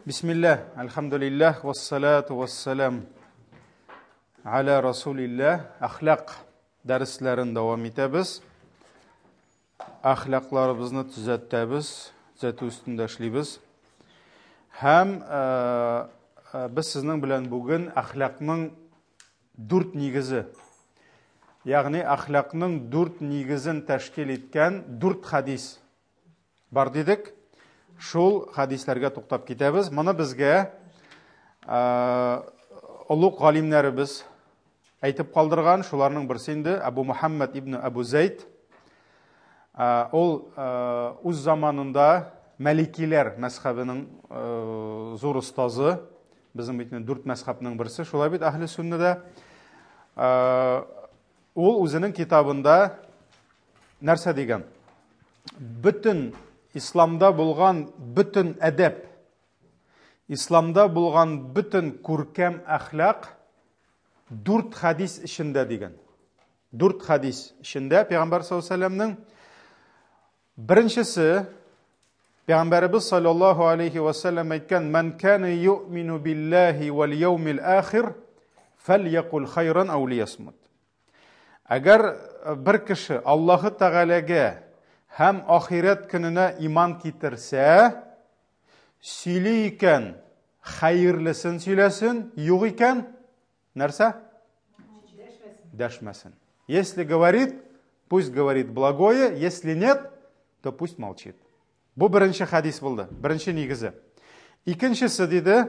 Bismillah, alhamdulillah, vassalatu vassalam ala rasulillah. Axlaq dərsllərin davam etəbiz. Axlaqlarımızı düzəltəbiz, düzəltü üstündə işləyimiz. Həm biz sizin bilən bugün axlaqның 4 nigizi, yəni axlaqның 4 nigizin təşkil etkən 4 hadis бар dedik. Şol hadislərə toxtab ketəbiz. Mana bizə ulug alimlərimiz aytıb qaldırğan, şularның birisi Abu Muhammad ibn Abu Zayd. Ol öz zamanında Məlikilər məzhəbinin zor ustazı, bizim bitən 4 məzhəbinin birisi. Şolay bit Əhl-i Sünnədə ol özünün kitabında нәрсә дигән? Bütün İslamda bulğan bütün ədəb, İslamda bulğan bütün күркәм əxlaq 4 hadis içində degen. 4 hadis içində Peyğəmbər s.ə.v-nin birincisi Peyğəmbərimiz sallallahu aleyhi və səlləm aytgan: "Mən kana yu'minu billahi vel yevmil axir felyaqul xayran aw liyasmut." Əgər bir kişi Allahı Təala'ga hem ahiret gününe iman getirse, söyleyken hayırlısın söylesin, yok iken нәрсә? Дәшмәсен. Если говорит, пусть говорит благое, если нет, то пусть молчит. Bu birinci hadis buldu. Birinci nigizi. İkincisi dedi: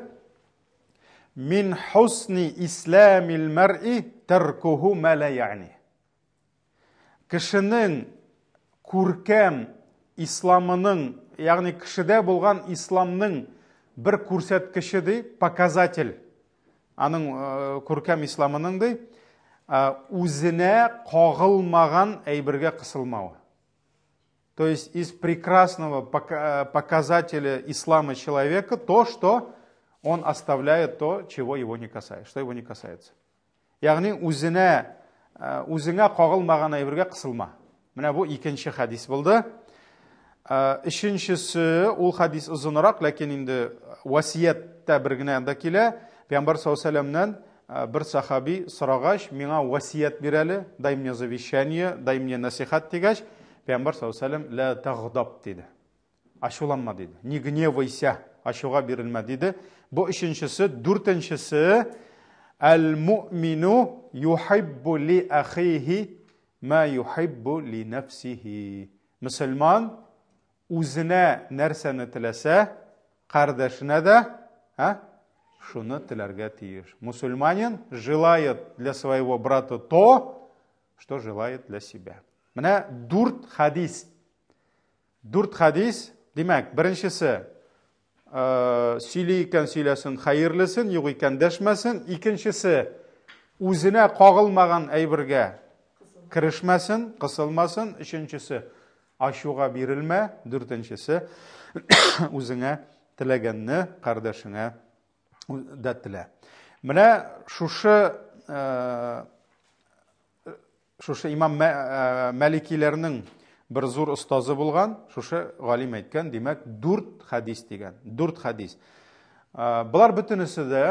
"Min husni islamil mer'i terkuhu ma la ya'ni." Kişinin күркәм исламының, яғни кішіде болған исламның бір көрсеткіші дей, показатель, аның күркәм исламының дей, өзіне қағылмаған әйбірге қысылмауы. То есть из прекрасного показателя ислама человека то, что он оставляет то, чего его не касается, что его не касается. Яғни өзіңе қағылмаған әйбірге қысылма. Менә бу икенче хадис булды. Üçüncüsü, ул хадис узынрак, ләкин инде васиятта бер генә анда килә. Пәйгамбәр саллаллаху bir сахаби сорагач, миңа васият бир әле, дай мне завещание, дай мне насихат дигәч, Пәйгамбәр саллаллаху ла тагдаб диде. Ачуланма диде. Не гневайся, ачуга бирелмә диде. Бу üçüncüсü, дүртенчесе, әл-муъмину юхиббу ли ахиhi ma yuhibbu li nefsihi. Müslüman özüne nərsəni tiləsə, qardaşına da şunu tilərgə tiyir. Müslümanин желает для своего брата то, что желает для себя. Менә 4 hadis. 4 hadis, демәк, беренчесе сөйлейкән сөйләсен, хайырлысын, юк икән дәшмәсен. Икенчесе, үзенә кагылмаган әйбергә кірішмәсін, қысылмасын. Үшіншісі, ашуға берілмә. Дүртіншісі, өзіңе тілегенні қардашыңа да тілә. Менә шушы имам Мәликилерінің бір зур ұстазы болған, шушы ғалим әйткән, демәк, 4 хадис деген. 4 хадис. Бұлар бүтінісі де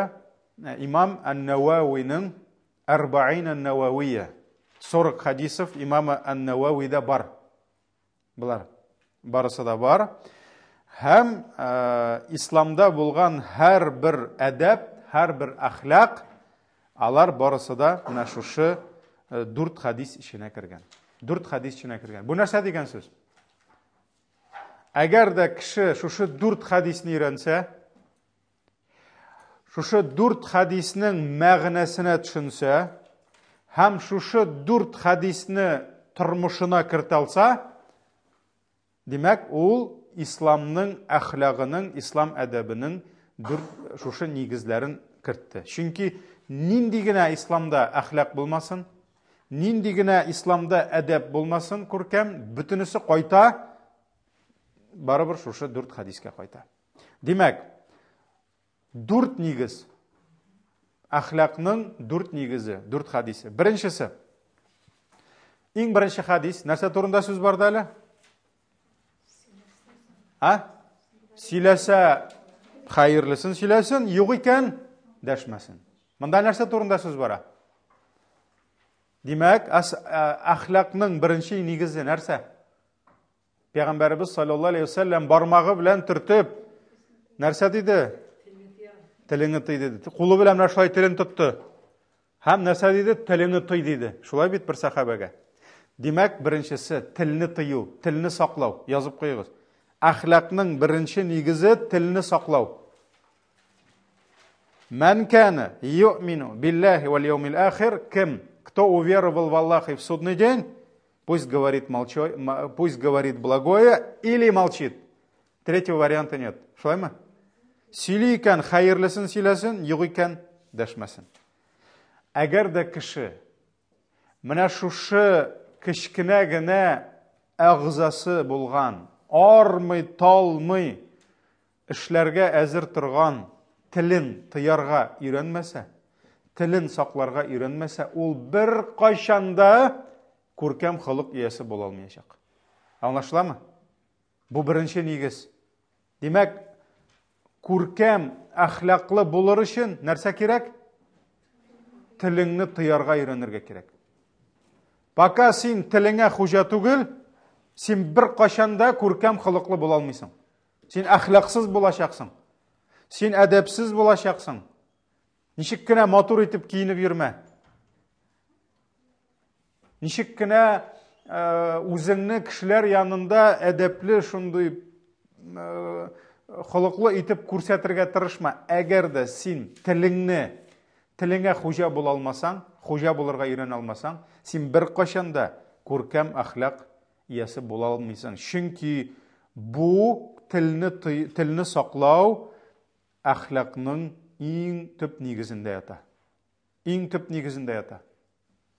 имам Ан-Науауиның Арбаин Ан-Науауия 40 хадисов имама Ан-Науауида бар. Бұлар барысы да бар. Һәм исламда болған һәр бір әдәп, һәр бір әхлақ, алар барысы да менә шушы 4 хадис ішіне кірген. 4 хадис ішіне кірген. Бу нәрсә дигән сүз? Әгәр дә кеше шушы 4 хадисны өйрәнсә, шушы 4 хадисның мәгънәсенә төшенсә, hem şuşu 4 hadisni turmuşuna kırtalsa, demek ol İslamның əxlaqının, İslam ədəbinin şuşu nigizlərin kırttı. Çünki nindigine İslamda əxlaq bulmasın, nindigine İslamda ədəb bulmasın, күркәм, bütünüsü qayta, barabır şuşu 4 hadiske qayta. Demek 4 nigiz. Əxlaqның 4 nigizi, 4 hadisi. Birincisi, en birinci hadis, нәрсә турында сүз бар да әле? Сөйләсә хайырлысын сөйләсен, юк икән дәшмәсен. Монда нәрсә турында сүз бара? Димәк, әхлакның беренче нигезе нәрсә? Пәйгамбәрбез саллаллаһу алейхи ва саллям бармагы белән төртеп, нәрсә диде? Телеңне тый диде. Кулы белән менә шулай телен тотты. Һәм нәрсә диде? Телеңне тый диде. Шулай бит бер сахабәгә. Димәк, беренчесе телне тыю, телне саклау. Язып куегыз. Әхлакның беренче нигезе телне саклау. Ман кана ю'мину биллахи вал яумил ахир, кем, кто уверовал в Аллаха и в судный день, пусть говорит благое или молчит. Третьего варианта нет. Шулаймы? Сөйли икән хайырлысын сөйләсен, юк икән дәшмәсен. Әгәр дә кеше менә шушы кечкенә генә агъзасы булган, армый, талмый эшләргә әзер торган телен тыярга өйрәнмәсә, телен сакларга өйрәнмәсә, ул бер кайчанда күркәм холык иясе була алмаячак. Аңлашыламы? Бу беренче нигез. Димәк, күркәм, әхлаклы булыр өчен нәрсә кирәк? Телеңне тыярга өйрәнергә кирәк. Пока син телеңә хуҗа түгел, син бер кашанда күркәм холыклы була алмыйсың. Син әхлаксыз булачаксың. Син әдәпсез булачаксың. Ничек кенә матур итеп киенеп йөрмә. Ничек кенә үзеңне кешеләр янында әдәпле шундый холыклы итеп күрсәтергә тырышма. Әгәр дә син телеңә хуҗа була алмасаң, хуҗа булырга өйрәнә алмасаң, син бер кашанда күркәм әхлак иясе була алмыйсың. Чөнки бу телне саклау әхлакның иң төп нигезендә ята. Иң төп нигезендә ята.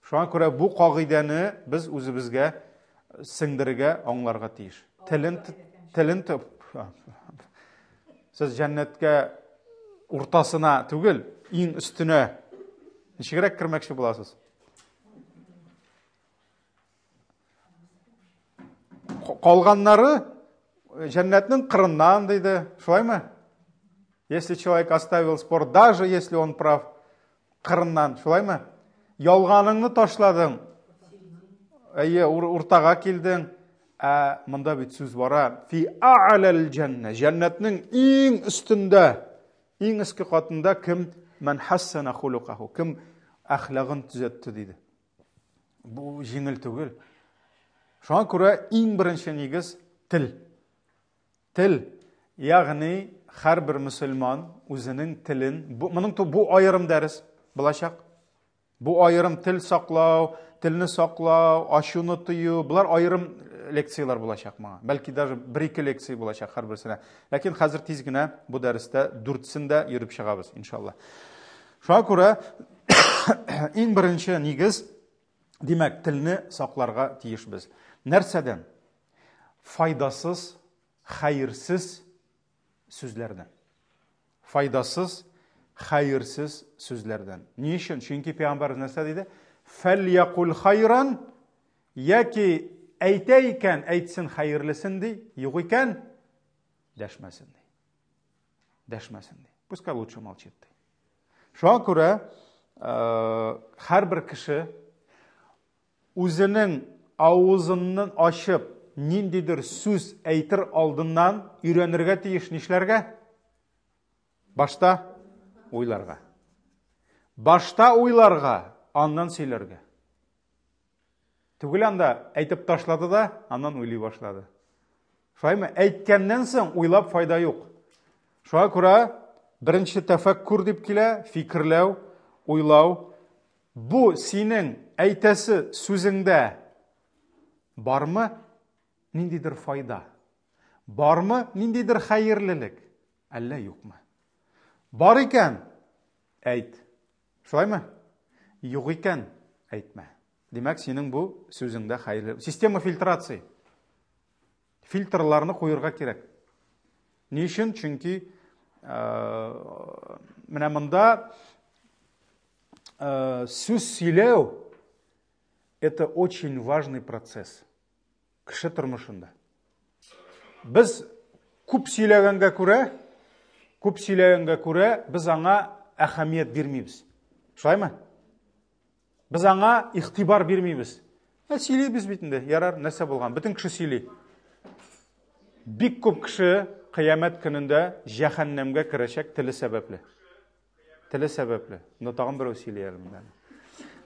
Шуңа күрә бу кагыйдәне без үзебезгә сеңдерергә, аңларга тиеш. Телен төп. Сез җәннәткә уртасына түгел, иң өстенә ничегрәк кирмәкче буласыз? Калганнары җәннәтнең кырыннан диде. Шулаймы? Если человек оставил спор, даже если он прав, кырыннан, шулаймы? Ялганыңны ташладың. Уртага килдең. Монда бит сүз бара. Фи а'лал җанна. Җәннәтнең иң өстендә, иң иске катында кем мен хассана хулукаху, кем әхлагын төзәтте диде. Бу җиңел түгел. Шуңа күрә иң беренче нигез тел. Тел, ягъни һәрбер мөселман үзенең телен, бу аерым дәрес булачак. Бу аерым тел саклау, телне саклау, ачуны тыю, булар аерым лекциялар булачак моңа. Бәлки даже 1-2 лекция булачак һәрберсенә. Ләкин хәзер тиз генә бу дәрестә 4-сендә йөреп чыгабыз, иншалла. Шуңа күрә иң беренче нигез, димәк, телне сакларга тиешбез. Нәрсәдән? Файдасыз, хәерсез сүзләрдән. Файдасыз, хәерсез сүзләрдән. Ни өчен? Чөнки Пәйгамбәр нәрсә диде? Фәльякул хайран, яки әйтә икән, әйтсен хәерлесен ди, юк икән дәшмәсен ди. Дәшмәсен ди. Пускай лучше молчит ди. Шуңа күрә һәрбер кеше үзенең авызын ачып ниндидер сүз әйтер алдыннан өйрәнергә тиеш нишләргә? Башта уйларга. Башта уйларга, аннан сөйләргә. Түгел анда әйтеп ташлады да, аннан уйлый башлады. Шулаймы? Әйткәннән соң уйлап файда юк. Шуңа күрә беренче тәфәккур дип килә, фикерләү, уйлау. Бу синең әйтәсе сүзеңдә бармы ниндидер файда? Бармы ниндидер хәерлелек? Әллә юкмы? Бар икән, әйт. Шулаймы? Юк икән, әйтмә. Димәк, синең бу сүзеңдә хәерле. Система фильтрации. Фильтрларны куярга кирәк. Ни өчен? Чөнки менә монда сүз сөйләү это очень важный процесс. Кеше тормышында. Без күп сөйләгәнгә күрә, Көп сөйлегенге күрә без аңа әһәмият бирмибез. Шулаймы? Біз аңа ихтибар бермейміз. Сөйлейбіз бит инде, ярар, нәрсә булган? Бөтен кеше сөйли. Бик күп кеше кыямәт көнендә җәһәннәмгә керәчәк теле сәбәпле. Теле сәбәпле. Монда тагын берәү сөйли әле.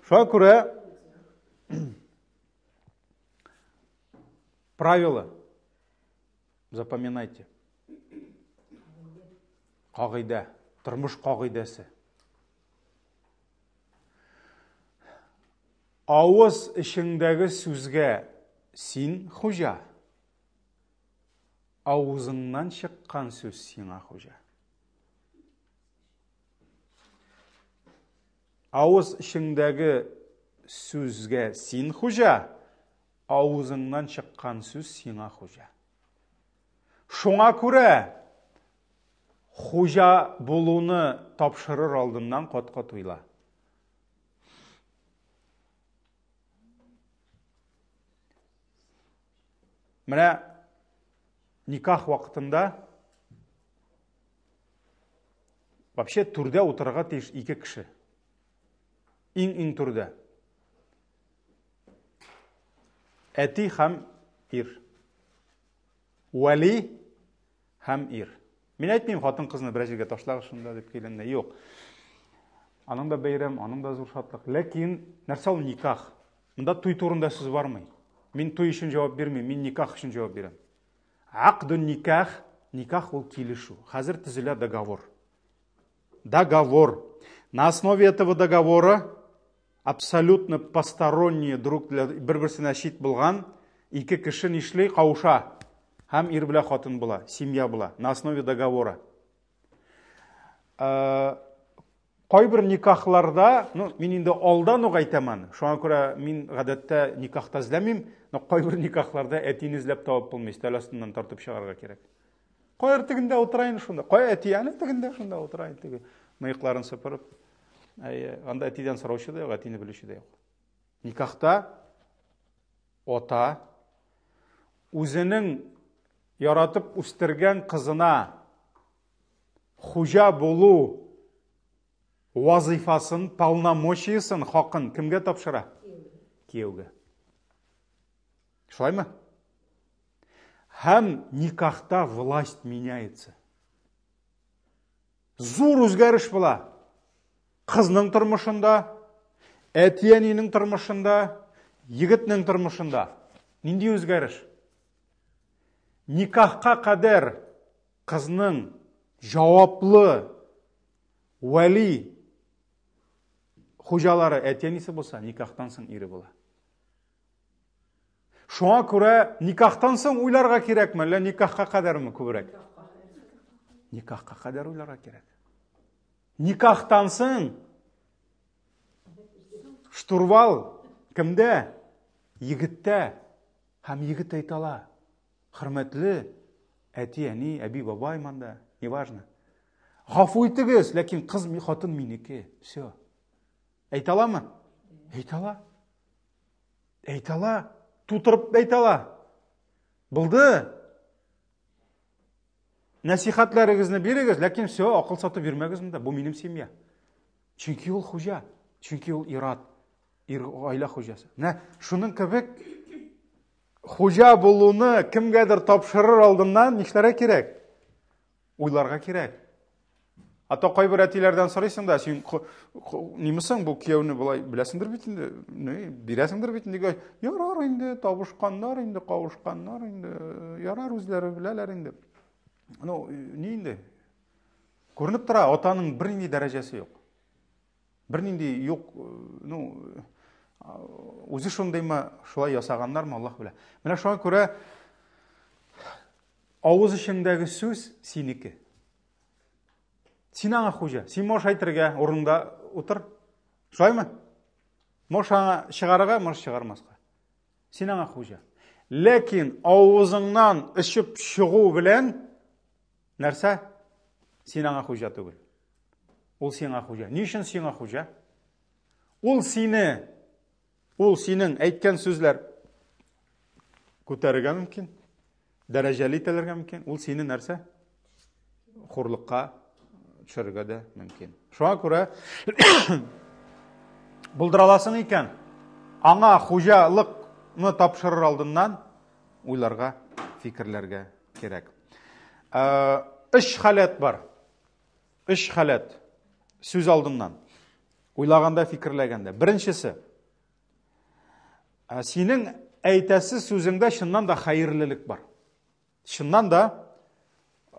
Шуңа күрә правила. Запоминайте. Кагыйдә, тормыш кагыйдәсе. Авыз ішіңдәге сүзгә син хуҗа. Авызыңнан шыққан сөз сиңа хуҗа. Авыз ішіңдәге сүзгә син хуҗа. Авызыңнан шыққан сөз сиңа хуҗа. Шуңа күрә хуҗа булуны тапшырыр алдыннан кат-кат уйла. Менә никах вакытында вообще түрдә утырырга тиеш 2 кеше. Иң түрдә. Әти һәм ир. Вали һәм ир. Мин әйтмим хатын кызны бер җиргә ташлагыз шунда дип килгәндә, юк. Аның да бәйрәм, аның да зур шатлык. Ләкин нәрсә ул никах? Монда туй турында сүз бармый. Мин туй өчен җавап бирмим, мин никах өчен җавап бирәм. Акдун никах, никах ул килешү. Хәзер төзелә договор. Договор. На основе этого договора абсолютно посторонние друг бер-берсенә чит булган 2 кеше нишли кауша. Һәм ир белән хатын була, семья була. На основе договора. Кайбер никахларда, мин инде алдан ук әйтәмен. Шуңа күрә мин гадәттә никахта эзләмим, но кайбер никахларда әтине эзләп табып булмый, стәл астыннан тартып чыгарга кирәк. Кайер тегендә утырайын шунда. Кай әти аны тегендә шунда утырайын теге. Мыекларын сыпырып. Анда әтидән сораучы да юк, әтине белүче дә юк. Никахта ата үзенең яратып үстергән кызына хуҗа булу вазифасын, полномочиясын, хакын кемгә тапшыра? Кияүгә. Шулаймы? Һәм никахта власть меняется. Зур үзгәреш була. Кызның тормышында, әти-әнинең тормышында, егетнең тормышында. Нинди үзгәреш? Никахка кадәр кызның жаваплы вали хуҗалары әти-әнисе булса, никахтан соң ире була. Шуңа күрә никахтан соң уйларга кирәкме, әллә никахка кадәрме күбрәк? Никахка кадәр уйларга кирәк. Никахтан соң штурвал кемдә? Егеттә. Һәм егет әйтала: "Хөрмәтле әти-әни, әби-бабай манда, неважно. Гафу итегез, ләкин кыз хатын минеке." Всё. Әйталамы? Әйтала. Әйтала. Тутырып әйтала. Булды. Насихатларыгызны бирегез, ләкин всё, акыл сатып бирмәгез монда. Бу минем семья. Чөнки ул хуҗа, чөнки ул ират, гаилә хуҗасы. Шуның кебек хуҗа булуны кемгәдер тапшырыр алдыннан нишләргә кирәк? Уйларга кирәк. Ата кайбер әтиләрдән сорыйсың да, син нимесең бу кияүне булай беләсеңдер бит инде, бирәсеңдер бит инде. Ярар инде, табышканнар инде, кавышканнар инде, ярар үзләре беләләр инде. Ни инде? Күренеп тора, атаның бер нинди дәрәҗәсе юк. Бер нинди юк, үзе шундыймы, шулай ясаганнармы, Аллаһ белә. Менә шуңа күрә авыз ишендәге сүз синеке. Син аңа хуҗа. Син мош әйтергә урында утыр. Шулаймы? Мош аңа чыгарырга, мош чыгармаска. Син аңа хуҗа. Ләкин авызыңнан ишеп чыгу белән нәрсә? Син аңа хуҗа түгел. Ул сиңа хуҗа. Ни өчен сиңа хуҗа? Ул синең әйткән сүзләр күтәрергә мөмкин, дәрәҗәле итәргә мөмкин. Ул сине нәрсә? Хурлыкка төшерергә дә мөмкин. Шуңа күрә булдыраласың икән, аңа хуҗалыкны тапшырыр алдыннан уйларга, фикерләргә кирәк. Өч халәт бар. Өч халәт сүз алдыннан. Уйлаганда, фикерләгәндә. Беренчесе, синең әйтәсе сүзеңдә шыннан да хәерлелек бар. Шыннан да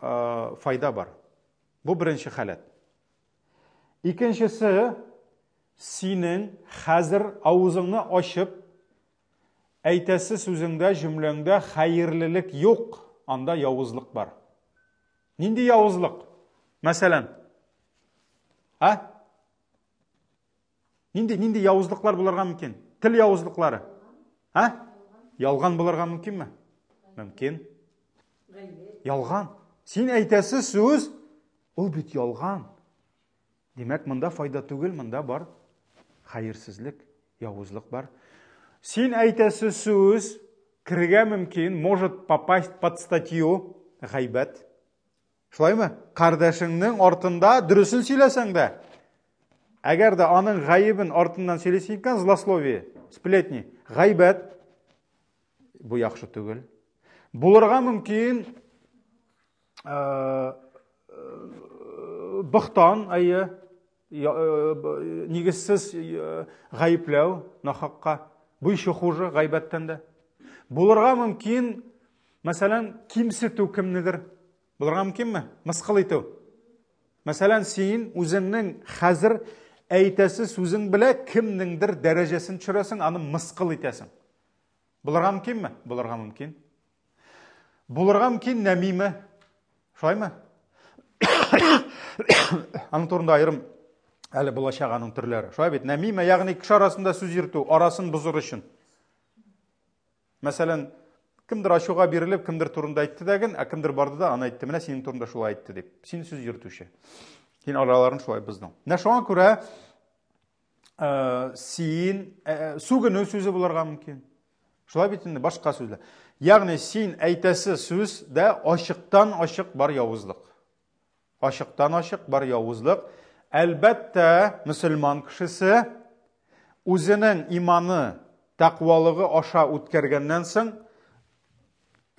файда бар. Бу беренче халәт. Икенчесе, синең хәзер авызыңны ачып, әйтәсе сүзеңдә, җөмләңдә хәерлелек юк, анда явызлык бар. Нинди явызлык? Мәсәлән, Нинди явызлыклар булырга мөмкин? Тил явызлыклары. Ялган булырга мөмкинме? Мөмкин. Ялган. Син әйтәсе сүз, ул бит ялган. Димәк, монда файда түгел, монда бар хәерсезлек, явызлык бар. Син әйтәсе сүз киргә мөмкин, может попасть под статью гайбәт. Шулаймы? Кардәшеңнең артында дөресен сөйләсәң дә, әгәр дә аның гаибен артыннан сөйләсәң икән, злословие, сплетни, гайбәт, бу яхшы түгел. Булырга мөмкин бөхтан, нигезсез гаипләү, нахакка, бу еще хуже гайбәттән дә. Булырга мөмкин, мәсәлән, кимсетү кемнедер. Булырга мөмкинме? Мыскыл итү. Мәсәлән, син үзеңнең хәзер әйтәсе сүзең белә кемнеңдер дәрәҗәсен төшерәсең, аны мыскыл итәсең. Булырга мөмкинме? Булырга мөмкин. Булырга мөмкин нәмиме. Шулаймы? Аның турында айрым әле булачак аның төрләре. Шулай бит, нәмиме, ягъни кеше арасында сүз йөртү, арасын бозыр өчен. Мәсәлән, кемдер ачуга бирелеп, кемдер турында әйтте дәген, кемдер барды да, аны әйтте, менә синең турында шулай әйтте дип. Син сүз йөртүче. Син араларын шулай быздың. Шуңа күрә син сүгенү сүзе булырга мөмкин. Шулай бит инде башка сүзләр. Ягъни син әйтәсе сүз дә ачыктан ачык бар явызлык. Ачыктан ачык бар явызлык. Әлбәттә, мөселман кешесе үзенең иманы, тақвалыгы аша үткәргәннән соң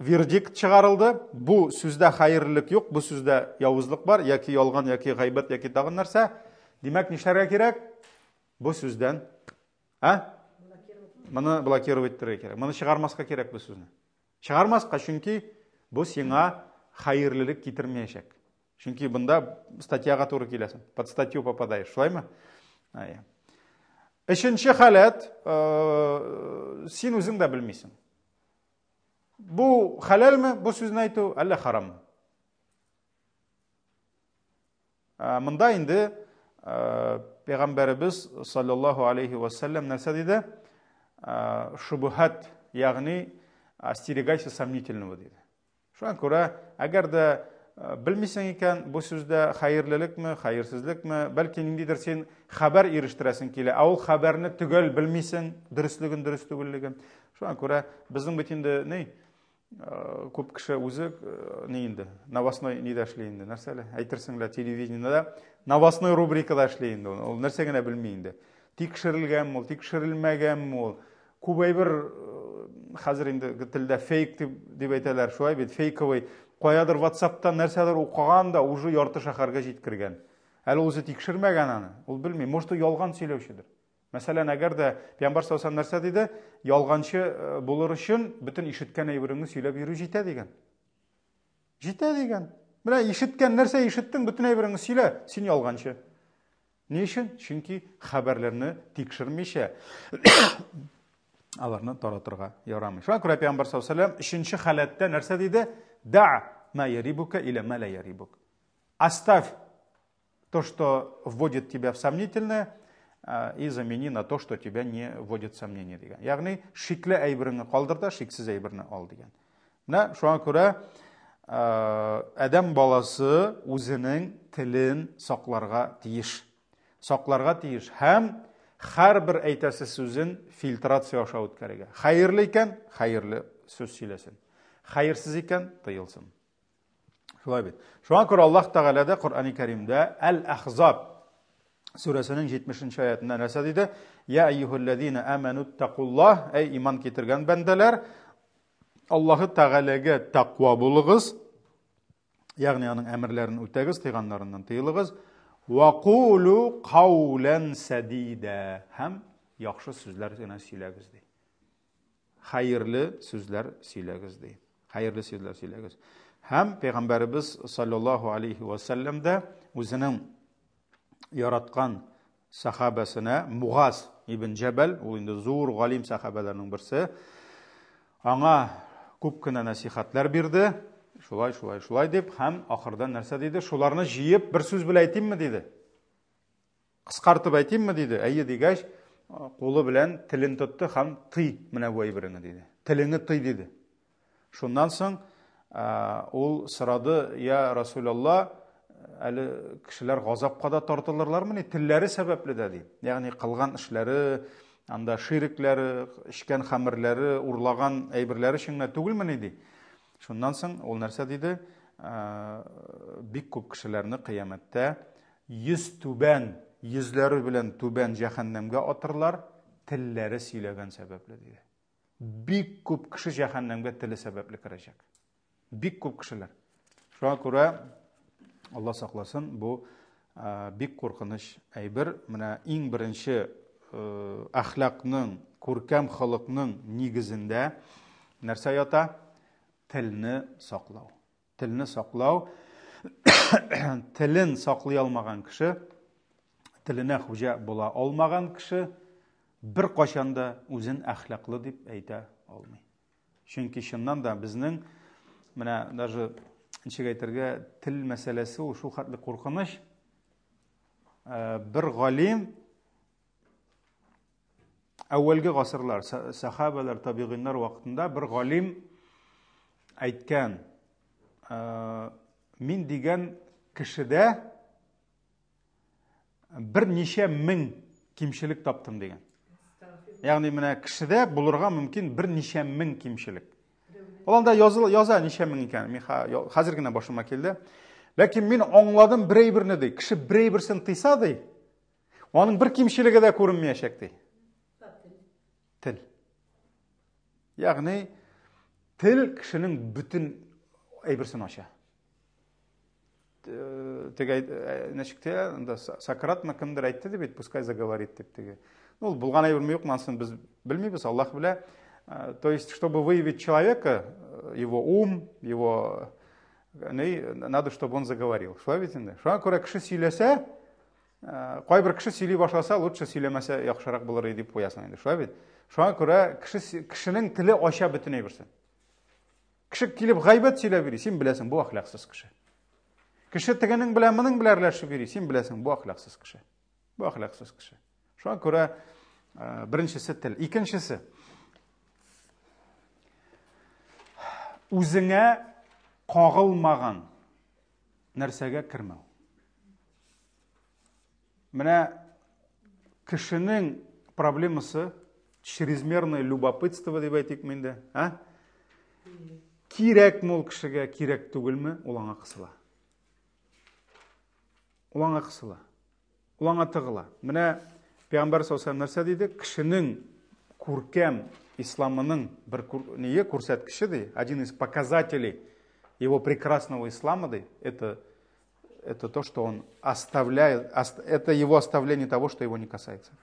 вердикт чыгарылды. Бу сүздә хәерлелек юк, бу сүздә явызлык бар, яки ялган, яки гайбәт, яки тагын нәрсә. Димәк, нишләргә кирәк? Бу сүздән, моны блокировать итәргә кирәк. Моны чыгармаска кирәк бу сүзне. Чыгармаска, чөнки бу сиңа хәерлелек китермәячәк. Чөнки бunda статьяга туры киләсең. Под статью попадаешь, шулаймы? Өченче халәт, син үзең дә белмисең. Бу халалмы, бу сүзне әйтү, әллә хараммы? Монда инде Пәйгамбәрбез саллаллаху алейхи ва саллям нәрсә диде? Шубхат, ягъни остерегайся сомнительного диде. Шуңа күрә, әгәр дә белмисең икән, бу сүздә хәерлелекме, хәерсезлекме, бәлки ниндидер син хәбәр ирештерәсең килә, ул хәбәрне төгәл белмисең, дөрестлеген, дөрес түгеллеген. Шуңа күрә безнең бит инде күп кеше үзе инде новостной нидә эшли инде, нәрсәле? Әйтерсең лә телевидениедә новостной рубрикада эшли инде. Ул нәрсә генә белми инде. Тикшерелгәнме ул, тикшерелмәгәнме ул? Күп әйбер хәзер инде телдә фейк дип әйтәләр, шулай бит, фейковый. Каядыр WhatsApp'тан нәрсәләр укыган да, уже ярты шәһәргә җиткергән. Әле үзе тикшермәгән аны. Ул белми, может, ялган сөйләүчедер. Мәсәлән, әгәр дә Пәйгамбәр саллаллаху алейхи ва саллям нәрсә диде? Ялганчы булыр өчен бөтен ишеткән әйбереңне сөйләп йөрү җитә дигән. Җитә дигән. Менә ишеткән нәрсә ишеттең, бөтен әйбереңне сөйлә, син ялганчы. Ни өчен? Чөнки хәбәрләрне тикшермичә аларны таратырга ярамый. Шуңа күрә Пәйгамбәр саллаллаху алейхи ва саллям өченче халәттә нәрсә диде? Да ма ярибука или ма ла ярибук. Оставь то, что вводит тебя в сомнительное, и замени на то, что тебя не вводит в сомнение дигән. Ягъни шикле әйберне калдыр да, шиксез әйберне ал дигән. Менә шуңа күрә адәм баласы үзенең телен сакларга тиеш. Сакларга тиеш һәм һәрбер әйтәсе сүзен фильтрация аша үткәрергә. Хәерле икән, хәерле сүз сөйләсен. Хәерсез икән, тыелсын. Шулай бит. Шуңа күрә Аллаһ Тәгалә дә Коръәни Кәримдә Әл-Ахзаб сүрәсенең 70-нче аятында нәрсә диде? Я айюхаллазина аману тақуллаһ, эй иман китергән бәндәләр, Аллаһ Тәгаләгә тақва булыгыз, ягъни аның әмерләрен үтәгез, тыйганнарыннан тыелыгыз. Ва кулу каулан садида, һәм яхшы сүзләр генә сөйләгез ди. Хәерле сүзләр сөйләгез ди. Хәерле сүзләр сөйләгез. Һәм Пәйгамбәрбез саллаллаһу алейхи ва саллям да үзенең яраткан сахабасына Мугаз ибн Джабал, ул инде зур галим сахабаларның берсе, аңа күп кенә насихатлар бирде. Шулай дип, һәм ахырдан нәрсә диде? Шуларны җыеп бер сүз белән әйтимме диде. Кыскартып әйтимме диде. Әйе дигәч, кулы белән телен тотты һәм тый менә бу әйбереңне диде. Телеңне тый диде. Шуннан соң ул сорады: "Я Расулаллах, әле кешеләр газапка да тартылырлармы? Телләре сәбәпле дә" ди. Ягъни кылган эшләре, анда ширикләре, ичкән хәмерләре, урлаган әйберләре өчен генә түгелме ди. Шуннан соң ул нәрсә диде? Бик күп кешеләрне кыямәттә 100 түбән, йөзләре белән түбән җәһәннәмгә атырлар, телләре сөйләгән сәбәпле диде. Бик күп кеше җәһәннәмгә теле сәбәпле керәчәк. Бик күп кешеләр. Шуңа күрә Алла сакласын, бу бик куркыныч әйбер. Менә иң беренче әхлакның, күркәм халыкның нигезендә нәрсә ята? Телне саклау. Телне саклау. Телен саклый алмаган кеше, теленә хуҗа була алмаган кеше бер качанда үзен әхлаклы дип әйтә алмый. Чөнки чыннан да безнең менә даже ничек әйтергә, тел мәсьәләсе ул шул хәтле куркыныч. Бер галим әүвәлге гасырлар, сахабалар, табигыйннар вакытында бер галим әйткән: "Мин дигән кешедә бер ничә мең кимчелек таптым" дигән. Ягъни менә кешедә булырга мөмкин бер ничә мең кимчелек. Ул анда яза ничә мең икән. Мин хәзер генә башыма килде. Ләкин мин аңладым бер әйберне ди. Кеше бер әйберсен тыйса ди, аның бер кимчелеге дә күренмәячәк ди. Тел. Ягъни тел кешенең бүтән әйберсен ача. Теге ничектә, анда Сократны кемдер әйтте дип бит, пускай заговорит дип теге. Ну, булган әйберме юк, монысын без белмибез, Аллаһ белә. То есть, чтобы выявить человека, его ум, его, надо, чтобы он заговорил. Шулай бит инде. Шуңа күрә кеше сөйләсә, кайбер кеше сөйли башласа, лучше сөйләмәсә яхшырак булыр иде дип куясың инде. Шулай бит. Шуңа күрә кешенең теле ача бөтен әйберсен. Кеше килеп гайбәт сөйләп йөри, син беләсең, бу ахлаксыз кеше. Кеше тегенең белән моның белән әрләшеп йөри, син беләсең, бу ахлаксыз кеше. Бу ахлаксыз кеше. Шуңа күрә беренчесе тел. Икенчесе, үзеңә кагылмаган нәрсәгә кермәү. Менә кешенең проблемасы чрезмерное любопытство дип әйтик миндә, Кирәкме ул кешегә, кирәк түгелме, ул аңа кысыла. Ул аңа кысыла. Ул аңа тыгыла. Менә Пәйгамбәр саллаллаһу алейһи нәрсә диде? Кешенең күркәм исламының бер ние күрсәткече ди, один из показателей его прекрасного ислама ди, это то, что он оставляет, это его оставление того, что его не касается.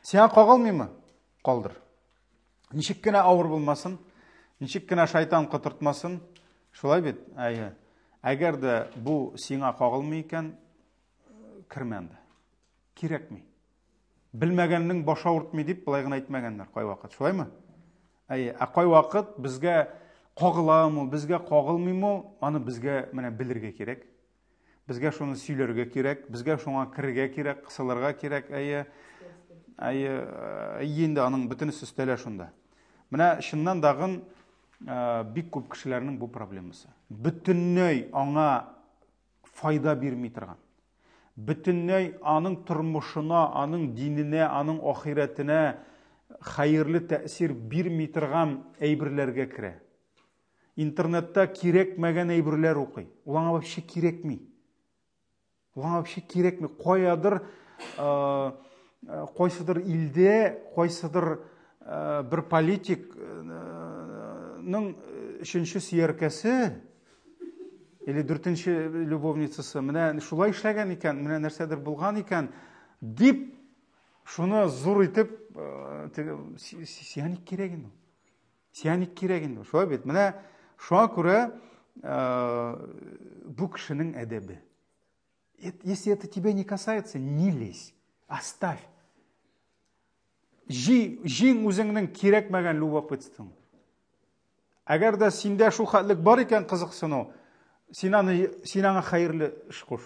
Сиңа кагылмыймы? Калдыр. Ничек кенә авыр булмасын, ничек кенә шайтан кытыртмасын, шулай бит. Әгәр дә бу сиңа кагылмый икән, кирмәнде. Кирәкми. Белмәгәннең баш авыртмый дип былай гына әйтмәгәннәр кай вакыт, шулаймы? Кай вакыт безгә кагыламы, безгә кагылмыймы, аны безгә менә белергә кирәк. Безгә шуны сөйләргә кирәк, безгә шуңа кирергә кирәк, кысылырга кирәк. Инде аның бөтенесе өстәлә шунда. Менә чыннан дагын бик күп кешеләрнең бу проблемасы. Бөтенләй аңа файда бирми торган. Бөтенләй аның тормышына, аның диненә, аның ахиратына хәерле тәэсир бирми торган әйберләргә керә. интернетта кирәкмәгән әйберләр укый. Ул аңа вообще кирәкми. Ул аңа вообще кирәкми. Кайсыдыр илдә, кайсыдыр bir политикның өченче сөяркәсе или дүртенче любовницасы менә шулай эшләгән икән, менә нәрсәдер булган икән дип шуны зур итеп сиңа ник кирәк инде? Сиңа ник кирәк инде? Шулай бит. Менә шуңа күрә бу кешенең әдәбе. Если это тебя не касается, не лезь. Оставь. Җиң үзеңнең кирәкмәгән любопытствоң. Әгәр дә синдә шул хәтлек бар икән кызыксыну, син аңа хәерле эш куш.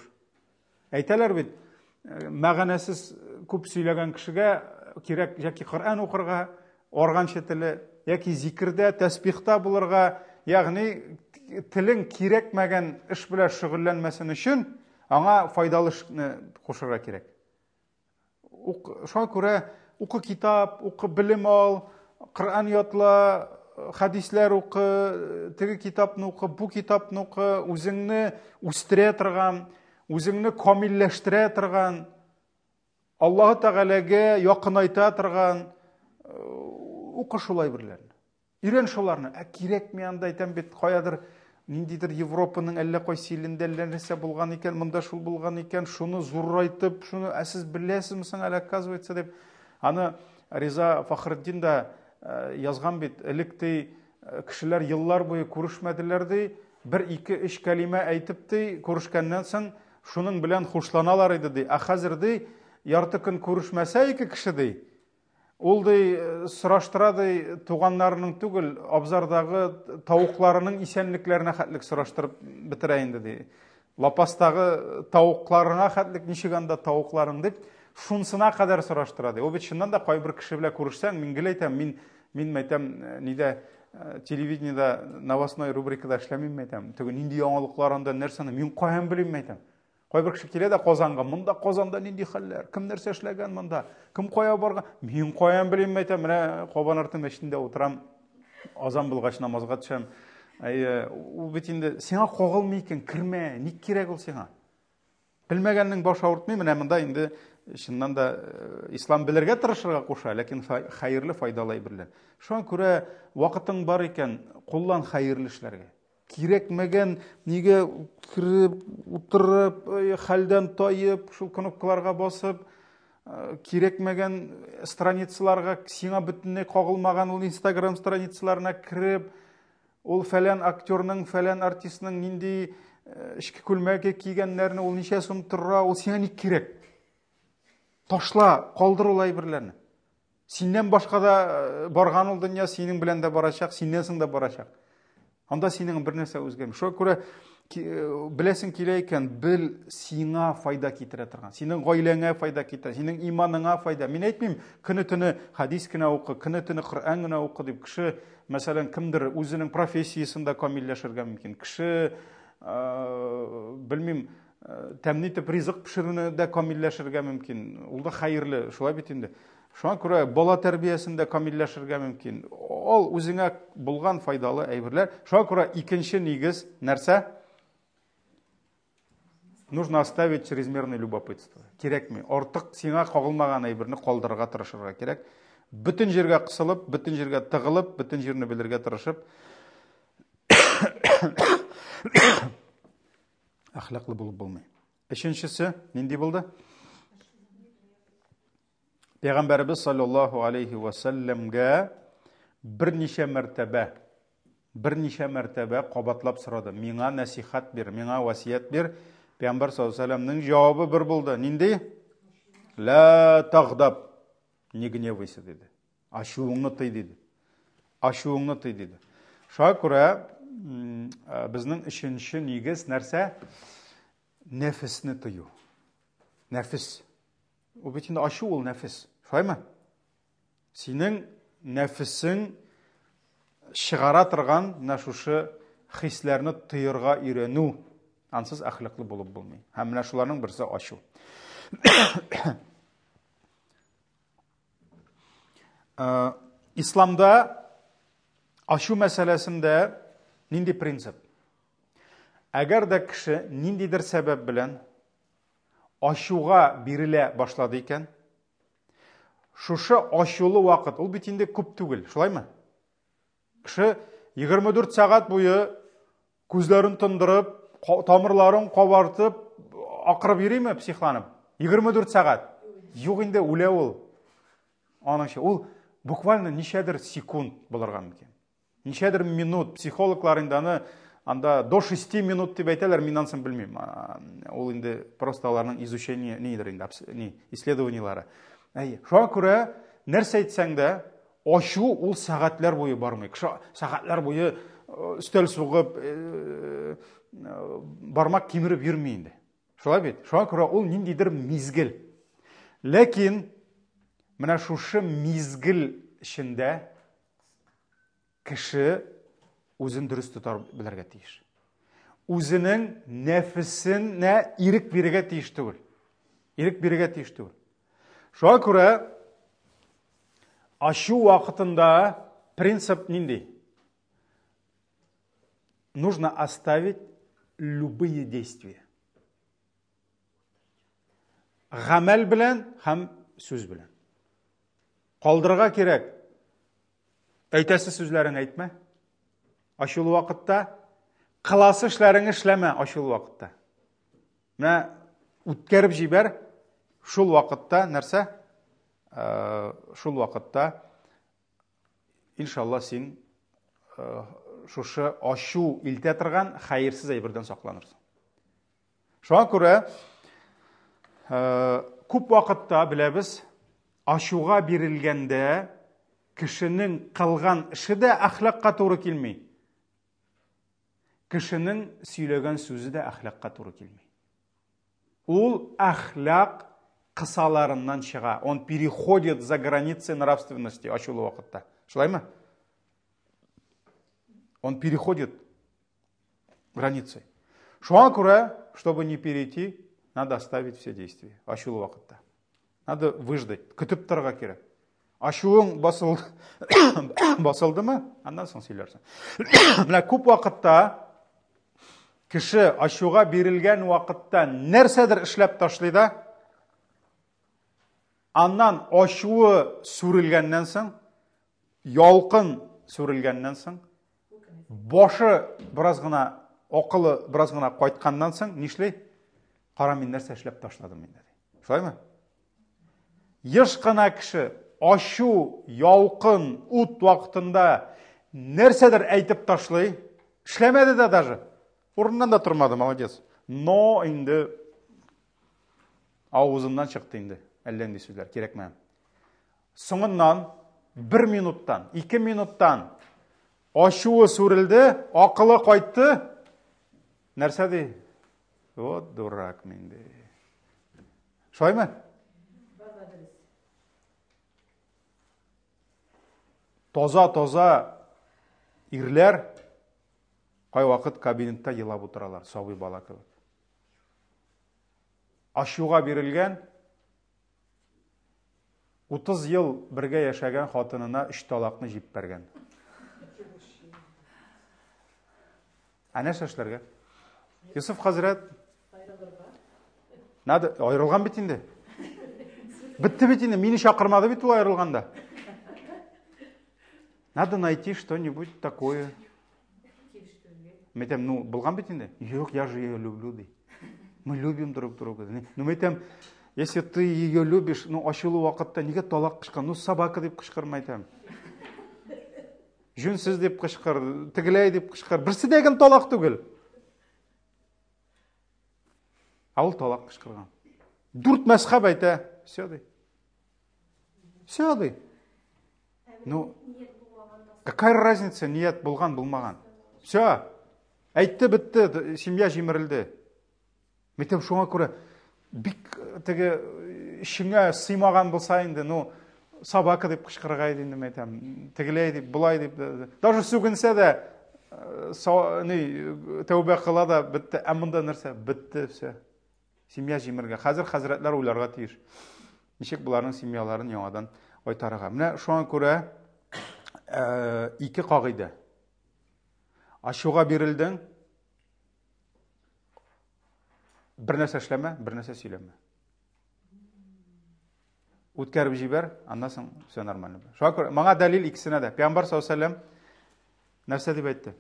Әйтәләр бит, мәгънәсез күп сөйләгән кешегә кирәк яки Коръән укырга, органча теле, яки зикрдә, тәсбихта булырга, ягъни телең кирәкмәгән эш белән шөгыльләнмәсен өчен аңа файдалы эшне кушырга кирәк. Шуңа күрә укы китап, укы белем ал, Коръән ятла, хадисләр укы, теге китапны укы, бу китапны укы, үзеңне үстерә торган, үзеңне камилләштерә торган, Аллаһ Тәгаләгә якынайта торган укы шулай берләрне. Ирен шуларны. Кирәкми анда әйтәм бит, каядыр ниндидер Европаның әллә кайсы илендә нәрсә булган икән, монда шул булган икән, шуны зурайтып, шуны сез беләсезме соң әле оказывается дип. Аны Риза Фахретдин да язган бит, элек кешеләр еллар буе күрешмәделәр ди, 1-2-3 кәлимә әйтеп ди, күрешкәннән соң шуның белән хушланалар иде ди. Хәзер ди, ярты көн күрешмәсә ике кеше ди, ул ди сораштыра ди туганнарының түгел, абзардагы тавыкларының исәнлекләренә хәтлек сораштырып бетерә инде ди. Лапастагы тавыкларына хәтлек ничек анда тавыкларың дип шунсына кадәр сораштыра ди. Ул бит чыннан да кайбер кеше белән күрешсәң, мин гел әйтәм, мин әйтәм, нидә телевидениедә новостной рубрикада эшләмим әйтәм. Теге нинди яңалыклар анда нәрсәне мин каян белим әйтәм. Кайбер кеше килә дә Казанга, монда Казанда нинди хәлләр, кем нәрсә эшләгән монда, кем кая барган, мин каян белим әйтәм. Менә Кабанарты мәчетендә утырам, азан булгач намазга төшәм. Ул бит инде сиңа кагылмый икән, кирмә, ник кирәк ул сиңа? Белмәгәннең баш авыртмый, менә монда инде шуннан да ислам белергә тырышырга куша, ләкин хәерле, файдалы әйберләр. Шуңа күрә вакытың бар икән, куллан хәерле эшләргә. Кирәкмәгән нигә киреп, утырып, хәлдән таеп, шул кнопкаларга басып, кирәкмәгән страницаларга сиңа бөтенләй кагылмаган ул Instagram страницаларына киреп, ул фәлән актерның, фәлән артистның нинди эчке күлмәге кигәннәрне ул ничә сум тора, ул сиңа ник кирәк? Ташла, калдыр ул әйберләрне. Синнән башка да барган ул дөнья синең белән дә барачак, синнән соң да барачак. Анда синең бер нәрсә үзгәрми. Шуңа күрә беләсең килә икән, бел сиңа файда китерә торган, синең гаиләңә файда китерә, синең иманыңа файда. Мин әйтмим, көне-төне хадис кенә укы, көне-төне Коръән генә укы дип, кеше, мәсәлән, кемдер үзенең профессиясында камилләшергә мөмкин. Кеше, белмим, тәмни итеп ризык пешерүне дә камилләшергә мөмкин. Ул да хәерле, шулай бит инде. Шуңа күрә бала тәрбиясендә камилләшергә мөмкин. Ол үзеңә булган файдалы әйберләр. Шуңа күрә икенче нигез нәрсә? Нужно оставить чрезмерное любопытство. Кирәкми. Артык сиңа кагылмаган әйберне калдырырга тырышырга кирәк. Бүтән җиргә кысылып, бүтән җиргә тыгылып, бүтән җирне белергә тырышып, әхлаклы булып булмый. Өченчесе нинди булды? Пәйгамбәрбез саллаллаһу алейхи ва салламга берничә мәртәбә кабатлап сорады. Миңа насихат бир, миңа васият бир. Пәйгамбәр саллаллаһу алейхи ва салламның җавабы бер булды. Нинди? Ла тагдаб. Не гневайся диде. Ачуыңны тый диде. Ачуыңны тый диде. Шуңа күрә безнең өченче нигез нәрсә? Нәфесне тыю. Нәфес. Ул бит инде ачу ул нәфес. Шулаймы? Синең нәфесең чыгара торган шушы хисләрне тыярга өйрәнү. Ансыз әхлаклы булып булмый. Һәм менә шуларның берсе ачу. Исламда ачу мәсьәләсендә Нинди принцип? Әгәр дә кеше ниндидер сәбәп белән ашуга бирелә башлады икән, шушы ашулы вакыт, ул бит инде күп түгел, шулаймы? Кеше 24 сәгать буе күзләрен тондырып, тамырларын кабартып, акырып йөриме психланып? 24 сәгать. Юк инде үлә ул. Аныңча, ул буквально ничәдер секунд булырга мөмкин. Ничәдер минут, психологлар инде аны анда до 6 минут дип әйтәләр, мин анысын белмим. Ул инде просто аларның изучение нидер инде, исследованиелары. Шуңа күрә нәрсә әйтсәң дә, ашу ул сәгатьләр буе бармый. Сәгатьләр буе өстәл сугып, бармак кимереп йөрми инде. Шулай бит. Шуңа күрә ул ниндидер мизгел. Ләкин менә шушы мизгел эчендә кеше үзен дөрес тотар белергә тиеш. Үзенең нәфесенә ирек бирергә тиеш түгел. Ирек бирергә тиеш түгел. Шуңа күрә ашу вакытында принцип нинди? Нужно оставить любые действия. Гамәл белән һәм сүз белән. Калдырырга кирәк. Әйтәсе сүзләрен әйтмә. Ашулы вакытта кыласы эшләрен эшләмә ашулы вакытта. Менә үткәреп җибәр. Шул вакытта нәрсә? Шул вакытта иншалла син шушы ашу илтә торган хәерсез әйбердән сакланырсың. Шуңа күрә күп вакытта беләбез, ашуга бирелгәндә кешенең кылган эше дә әхлакка туры килми. Кешенең сөйләгән сүзе дә әхлакка туры килми. Ул әхлак кысаларыннан чыга. Он переходит за границы нравственности ашулы вакытта. Шулаймы? Он переходит границы. Шуңа күрә, чтобы не перейти, надо оставить все действия. Ашулы вакытта. Надо выждать, көтеп торырга кирәк. Ашуың басылдымы? Андан соң сөйләрсең. Менә күп вакытта кеше ашуга бирелгән вакытта нәрсәдер эшләп ташлый да, аннан ашуы сүрелгәннән соң, ялкын сүрелгәннән соң, башы бераз гына, акылы бераз гына кайтканнан соң, нишләй? Кара, мин нәрсә эшләп ташладым инде. Шулаймы? Еш кына кеше ашу, ялкын, ут вакытында нәрсәдер әйтеп ташлый, эшләмәде дә даже. Урыннан да тормады, молодец. Но инде авызыннан чыкты инде. Әллә нинди сүзләр кирәкмәгән. Соңыннан 1 минуттан, 2 минуттан ашуы сүрелде, акылы кайтты. Нәрсә ди? Вот дурак минде. Шулаймы? Таза ирләр кай вакыт кабинетта елап утыралар, сабый бала кебек. Ашуга бирелгән 30 ел бергә яшәгән хатынына 3 талакны җип бергән. Әнә шәшләргә. Юсуф хәзрәт надо аерылган бит инде. Битте бит инде, мине чакырмады бит ул аерылганда. Надо найти что-нибудь такое. Мәйтәм, ну, булган бит инде. Юк, я же ее люблю, ди. Мы любим друг друга. Ну, мәйтәм, если ты ее любишь, ну, ашулы вакытта нигә талак кышкан? Ну, собака дип кышкыр, мәйтәм. Жүнсез дип кышкыр, тегеләй дип кышкыр. Берсе дә талак түгел. Ул талак кышкырган. 4 мәзһәб әйтә. Все ди. Все ди. Ну, какая разница, ният булган, булмаган? Все. Әйтте, битте, семья җимерелде. Мәйтәм, шуңа күрә бик теге ишеңә сыймаган булса инде, ну, собака дип кычкырырга иде инде, мәйтәм. Тегеләй дип, булай дип. Даже сүгенсә дә, тәүбә кыла да битте. Әммәндә нәрсә? Битте, все. Семья җимергән. Хәзер хәзрәтләр уйларга тиеш. Ничек буларның семьяларын яңадан кайтарырга. Менә шуңа күрә 2 кагыйдә. ашуға берілдің, бір нәрсе эшләмә, бір нәрсе сөйләмә. Үткәреп җибәр, аннан соң все нормально. Шуңа күрә моңа дәлил икесенә дә. Пәйгамбәр саллаллаху алейһи ва сәлләм нәрсә дип әйтте?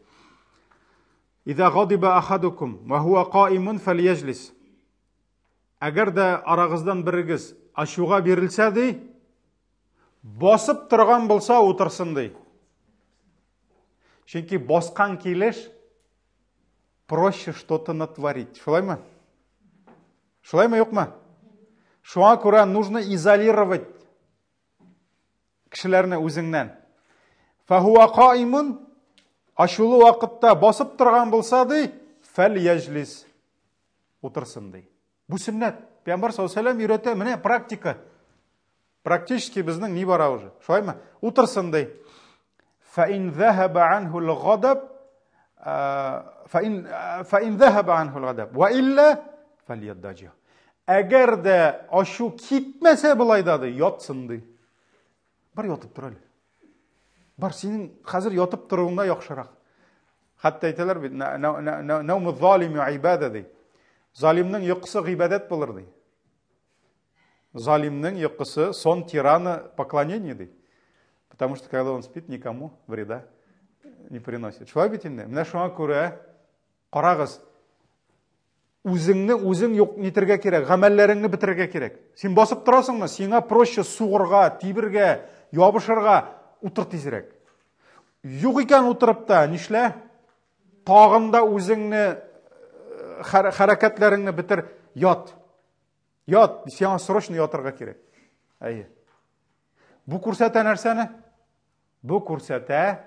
Иза гадиба ахадукум ва хуа qa'imun falyajlis. Әгәр дә арагыздан берегез ашуға берилсә ди, басып торган булса утырсын ди. Чөнки баскан килеш проще что-то натворить. Шулаймы? Шулаймы, юкмы? Шуңа күрә нужно изолировать кешеләрне үзеңнән. Фахуа qa'imun, ашулы вакытта басып торган булса ди, фәльяҗлис, утырсын ди. Бу сөннәт. Пәйгамбәр саллаллаху алейһи ва сәлләм өйрәтә, менә практика. Практически безнең ни бара уже? Шулаймы? Утырсын ди. فإن ذهب عنه الغضب فإن ذهب عنه الغضب وإلا فليضطجع. Әгәр дә ашу китмәсә булайда ди, ятсын ди. Бар ятып тор әле. Бар синең хәзер ятып торуыңа яхшырак. Хәтта әйтәләр бит, науму залими ибада ди. Залимның йокысы гыйбадат булыр ди. Залимның йокысы сон тирана поклонение ди. Потому что когда он спит, никому вреда не приносит. Шулай бит инде. Менә шуңа күрә карагыз, үзеңне үзең юк нитергә кирәк, гамәлләреңне бетерергә кирәк. Син басып торасыңмы? Сиңа проще сугырга, тибергә, ябышырга, утыр тизрәк. Юк икән утырып та, нишлә? Тагында үзеңне хәрәкәтләреңне битер, ят. Ят, сиңа срочно ятырга кирәк. Әйе. Бу күрсәтә нәрсәне? Бу күрсәтә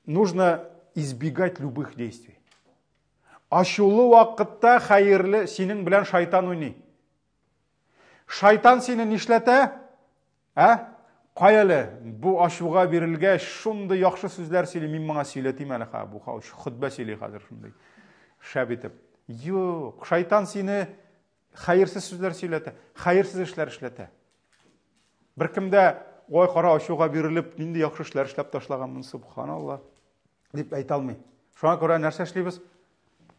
нужно избегать любых действий. Ашулы вакытта хәерле синең белән шайтан уйный. Шайтан сине нишләтә? Каялы, бу ашуга бирелгәч, шундый яхшы сүзләр сөйли, мин моңа сөйләтим әле бу хутба сөйли хәзер шундый. Шәп итеп. Юк, шайтан сине хәерсез сүзләр сөйләтә, хәерсез эшләр эшләтә. Бер кемдә ой кара ашуга бирелеп, нинди яхшы эшләр эшләп ташлаганмын, субханалла, дип әйтә алмый. Шуңа күрә нәрсә эшлибез?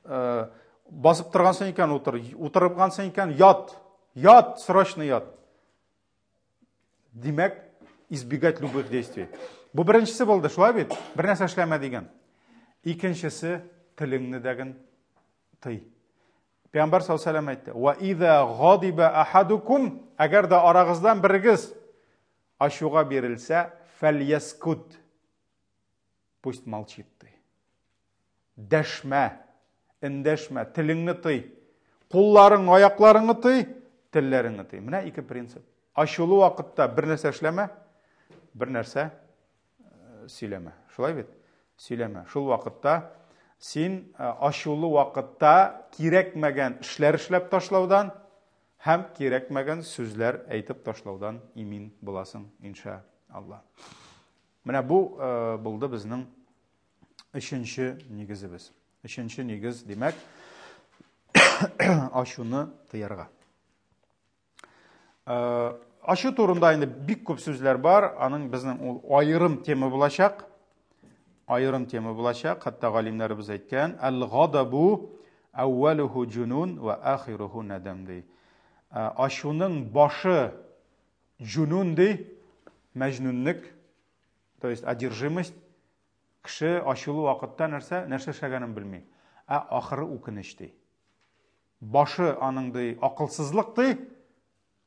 Басып торгансың икән утыр, утырып калсаң икән ят. Ят, срочно ят. Димәк, избегать любых действий. Бу беренчесе булды, шулай бит? Бер нәрсә эшләмә дигән. Икенчесе телеңне дәген тый. Пәйгамбәр саллаллаху алейһи ва сәлләм әйтте: "Ва иза гадиба ахадукум", әгәр дә арагыздан берегез ашуга бирелсә, фәльяскут, пусть молчит ты. Дәшмә, эндәшмә, телеңне тый. Кулларың, аякларыңны тый, телләреңне тый. Менә ике принцип. Ашулы вакытта бер нәрсә эшләмә, бер нәрсә сөйләмә. Шулай бит? Сөйләмә. Шул вакытта син ашулы вакытта кирәкмәгән эшләр эшләп ташлаудан һәм кирәкмәгән сүзләр әйтеп ташлаудан имин буласың, иншаалла. Менә бу булды безнең өченче нигезебез. Өченче нигез, димәк, ашуны тыярга. Ашу турында инде бик күп сүзләр бар, аның безнең ул айрым тема булачак. Айрым тема булачак, хәтта галимнәребез әйткән: "Ал-гадабу аввалуху джунун ва ахируху надам" ди. Ашуның башы джунун ди, мәҗнүнлек, то есть одержимость. Кеше ашулы вакытта нәрсә эшләгәнен белми. Ахыры үкенеч ди. Башы аның ди акылсызлык ди.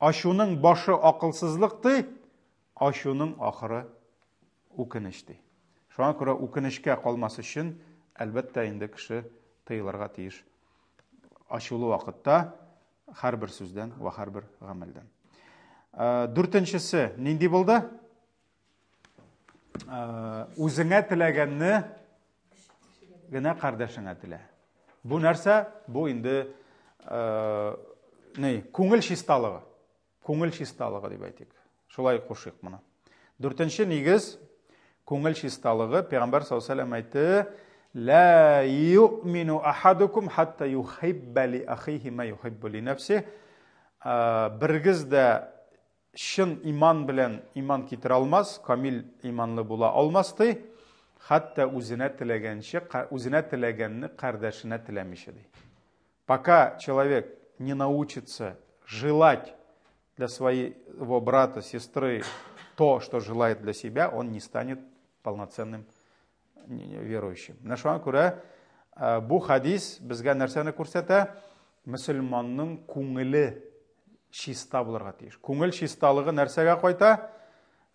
Ашуның башы акылсызлык ди, ашуның ахыры үкенеч ди. Шуңа күрә үкенечкә калмас өчен әлбәттә инде кеше тыйлырга тиеш. Ашулы вакытта һәрбер сүздән ва һәрбер гамәлдән. Дүртенчесе нинди булды? Үзеңә теләгәнне генә кардәшеңә телә. Бу нәрсә? Бу инде күңел чисталыгы. Күңел чисталыгы дип әйтик. Шулай кушыйк моны. Дүртенче нигез күңел чисталыгы. Пәйгамбәр саллаллаху алейһи ва сәлләм әйтте: "Ла ю'мину ахадукум хатта юхибба ли ахиһи ма юхиббу ли нафсиһи." Бергез дә шын иман белән иман китерә алмас, камил иманлы була алмас ди. Хатта үзенә теләгәнне кардәшенә теләмичә ди. Пока человек не научится желать для своего брата, сестры то, что желает для себя, он не станет полноценным верующим. Шуңа күрә бу хадис безгә нәрсәне күрсәтә? Мөселманның күңеле чиста булырга тиеш. Күңел чисталыгы нәрсәгә кайта?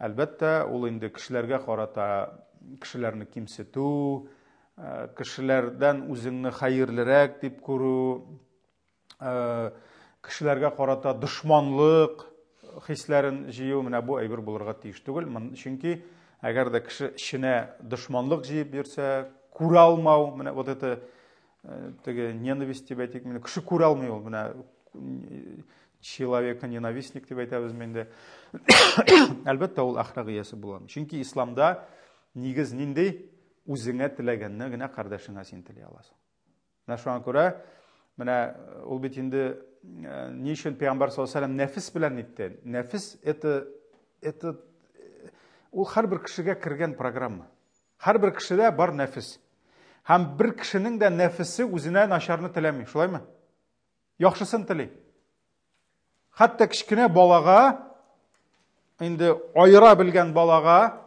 Әлбәттә, ул инде кешеләргә карата, кешеләрне кимсетү, кешеләрдән үзеңне хәерлерәк дип күрү, кешеләргә карата дошманлык хисләрен җыю, менә бу әйбер булырга тиеш түгел. Чөнки әгәр дә кеше эченә дошманлык җыеп йөрсә, күрә алмау, менә вот это теге ненависть дип әйтик, менә кеше күрә алмый ул, менә человека ненавистник дип әйтәбез инде. Әлбәттә, ул әхлак иясе була. Чөнки исламда нигез нинди? Үзеңә теләгәнне генә кардәшеңә син тели аласың. Менә шуңа күрә, менә ул бит инде ни өчен Пәйгамбәр саллаллаһу алейһи ва саллям нәфис белән әйтте. Нәфис это ул һәрбер кешегә кергән программа. Һәрбер кешедә бар нәфис. Һәм бер кешенең дә нәфисе үзенә начарны теләми, шулаймы? Яхшысын тели. Хәтта кичкенә балага, инде айыра белгән балага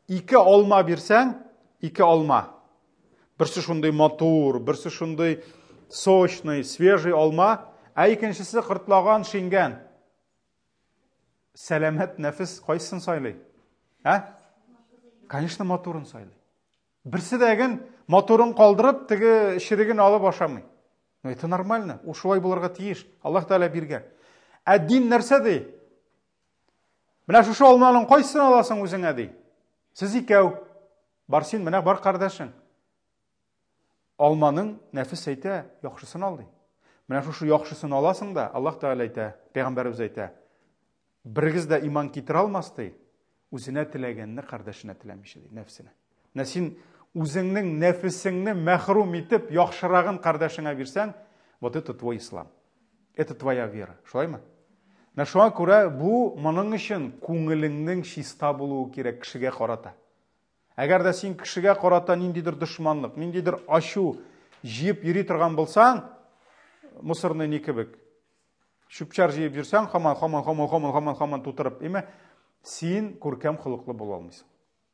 2 алма бирсәң, 2 алма. Берсе шундый матур, берсе шундый сочный, свежий алма, ә икенчесе кыртлаган, шингән. Сәламәт нәфис кайсын сайлый? Конечно, матурын сайлый. Берсе дәген матурын калдырып, теге ширеген алып ашамый. Это нормально. Ул шулай булырга тиеш. Аллаһ Тәгалә биргән. Ә дин нәрсә ди? Менә шушы алманың кайсын аласың үзеңә ди? Сез икәү. Бар син, менә бар кардәшең. Алманың нәфис әйтә, яхшысын ал ди. Менә шушы яхшысын аласың да, Аллаһ Тәгалә әйтә, Пәйгамбәрбез әйтә. Бирегез дә иман китерә алмас ди. Үзенә теләгәнне кардәшенә теләмичә ди, нәфсенә. Менә син үзеңнең нәфисеңне мәхрум итеп, яхшырагын кардәшеңә бирсәң, вот это твой ислам. Это твоя вера. Шулаймы? Шуңа күрә бу моның өчен күңелеңнең чиста булуы кирәк кешегә карата. Әгәр дә син кешегә карата ниндидер дошманлык, ниндидер ачу җыеп йөри торган булсаң, мусорны ни кебек, чүпчәр җыеп йөрсәң, хаман тутырып, син күркәм холыклы була алмыйсың.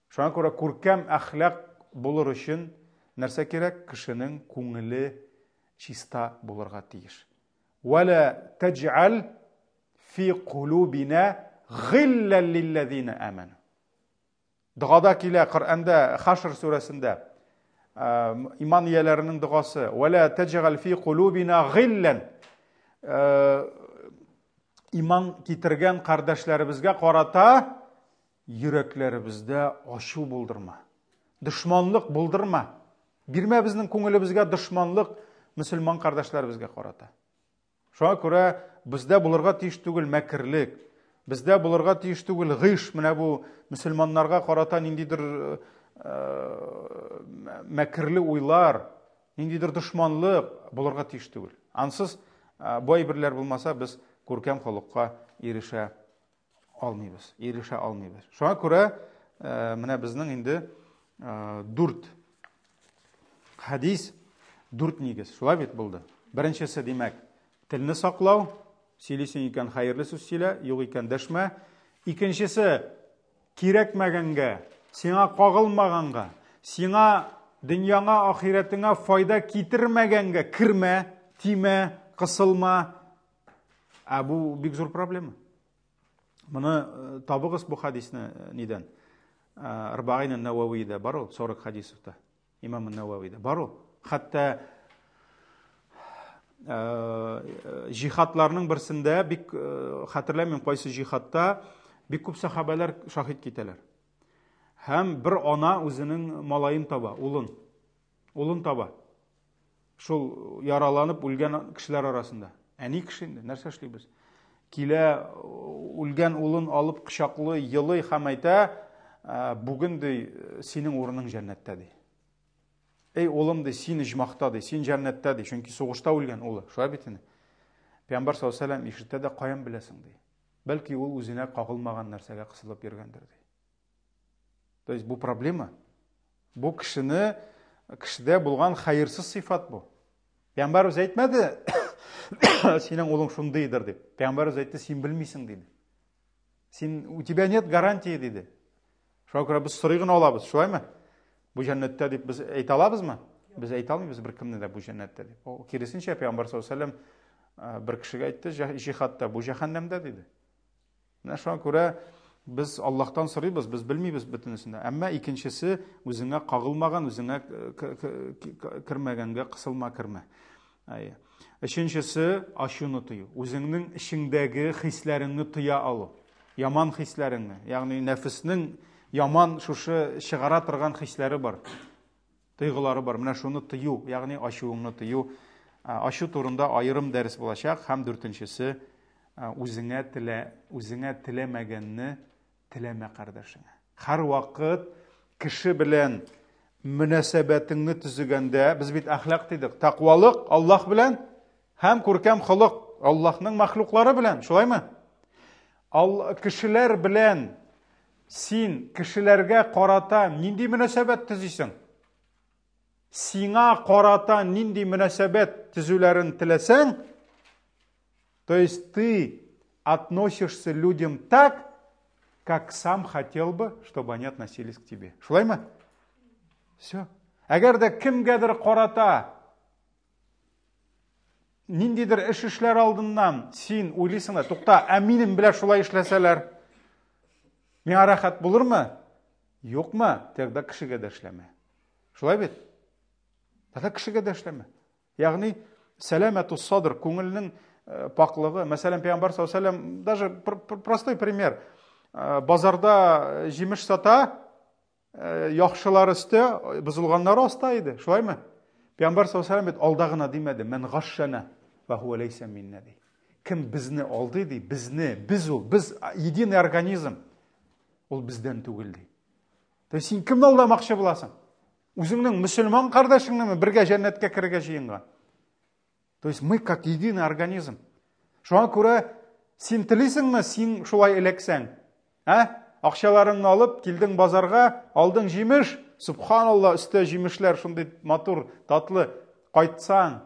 Шуңа күрә күркәм әхлак булыр өчен нәрсә кирәк? Кешенең күңеле чиста булырга тиеш. ولا تجعل في قلوبنا غلا للذين آمنوا. Дугада килә Коръәндә Хашр сүрәсендә иман ияләренең дугасы ولا تجعل في قلوبنا غلا. Иман китергән кардәшләребезгә карата йөрәкләребездә ачу булдырма. Дошманлык булдырма. Бирмә безнең күңелебезгә дошманлык мөселман кардәшләребезгә карата. Шуңа күрә бездә булырга тиеш түгел мәкерлек, бездә булырга тиеш түгел гыш, менә бу мөселманнарга карата ниндидер мәкерле уйлар, ниндидер дошманлык булырга тиеш түгел. Ансыз бу әйберләр булмаса, без күркәм холыкка ирешә алмыйбыз. Шуңа күрә менә безнең инде 4 хадис, 4 нигез. Шулай бит булды. Беренчесе димәк, телне саклау, сөйлисең икән хәерле сүз сөйлә, юк икән дәшмә. Икенчесе, кирәкмәгәнгә, сиңа кагылмаганга, сиңа дөньяңа, ахиратыңа файда китермәгәнгә кирмә, тимә, кысылма. Бу бик зур проблема. Моны табыгыз бу хадисне нидән? Арбаин ан-Нававида бар ул, 40 хадисовта. Имам ан-Нававида бар ул. Хәтта җихадларның берсендә бик хәтерләмим кайсы җихадта бик күп сахабалар шаһид китәләр. Һәм бер ана үзенең малаен таба, улын таба. Шул яраланып үлгән кешеләр арасында. Әни кеше инде, нәрсә эшлибез? Килә үлгән улын алып кычаклы, йылый һәм әйтә, бүген ди синең урының җәннәттә ди. Эй улым ди, син җмахта ди, син җәннәттә ди, чөнки сугышта үлгән улы. Шулай бит инде. Пәйгамбәр саллаллаһу алейһи ва саллям ишетә дә каян беләсең ди. Бәлки ул үзенә кагылмаган нәрсәгә кысылып йөргәндер ди. То есть бу проблема Бу кешедә булган хәерсез сыйфат бу. Пәйгамбәрбез әйтмәде, синең улың шундыйдыр дип. Пәйгамбәрбез әйтте, син белмисең диде. У тебя нет гарантии диде. Шуңа күрә без сорый гына алабыз, шулаймы? Бу җәннәттә дип без әйтә алабызмы? Без әйтә алмыйбыз беркемне дә бу җәннәттә дип. Ул киресенчә Пәйгамбәр саллаллаһу алейһи ва саллям бер кешегә әйтте, җихадта бу җәһәннәмдә диде. Менә шуңа күрә biz Аллаһтан сорыйбыз, без белмибез бөтенесен. Әмма икенчесе үзеңә кагылмаган, үзеңә кермәгәнгә кысылма кермә. Өченчесе ачуны тыю. Үзеңнең ичеңдәге хисләреңне тыя алу. Яман хисләреңне, ягъни нәфеснең яман шушы чыгара торган хисләре бар. Тойгылары бар. Менә шуны тыю, ягъни ачуыңны тыю. Ачу турында аерым дәрес булачак. Һәм дүртенчесе үзеңә теләмәгәнне теләмә кардәшеңә. Һәр вакыт кеше белән мөнәсәбәтеңне төзегәндә, без бит әхлак дидек, тақвалык Аллаһ белән һәм күркәм холык Аллаһның мәхлуклары белән, шулаймы? Кешеләр белән син кешеләргә карата нинди мөнәсәбәт төзисең? Сиңа карата нинди мөнәсәбәт төзүләрен теләсәң, то есть ты относишься людям так, как сам хотел бы, чтобы они относились к тебе. Шулаймы? Все. Әгәр дә кемгәдер карата ниндидер эш эшләр алдыннан син уйлыйсың да, тукта, минем белән шулай эшләсәләр, миңа рәхәт булырмы? Юкмы? Тогда кешегә дә эшләмә. Шулай бит? Тогда кешегә дә эшләмә. Ягъни сәламәту садр, күңелнең паклыгы. Мәсәлән, Пәйгамбәр саллаллаһу алейһи ва саллям, даже простой пример. Базарда җимеш сата, яхшылар өстә, бузылганнар аста иде. Шулаймы? Пәйгамбәр саллаллаһу алейһи ва саллям бит алдагына димәде. Мен гашшана ва хуа лейса минна ди. Кем безне алды ди? Безне, без единый организм. Ул бездән түгел ди. То есть син кемне алдамакчы буласың? Үзеңнең мөселман кардәшеңне бергә җәннәткә керергә җыенган. То есть мы как единый организм. Шуңа күрә син телисеңме, син шулай эләксәң? Акчаларыңны алып, килдең базарга, алдың җимеш, субханалла, өстә җимешләр шундый матур, татлы, кайтсаң,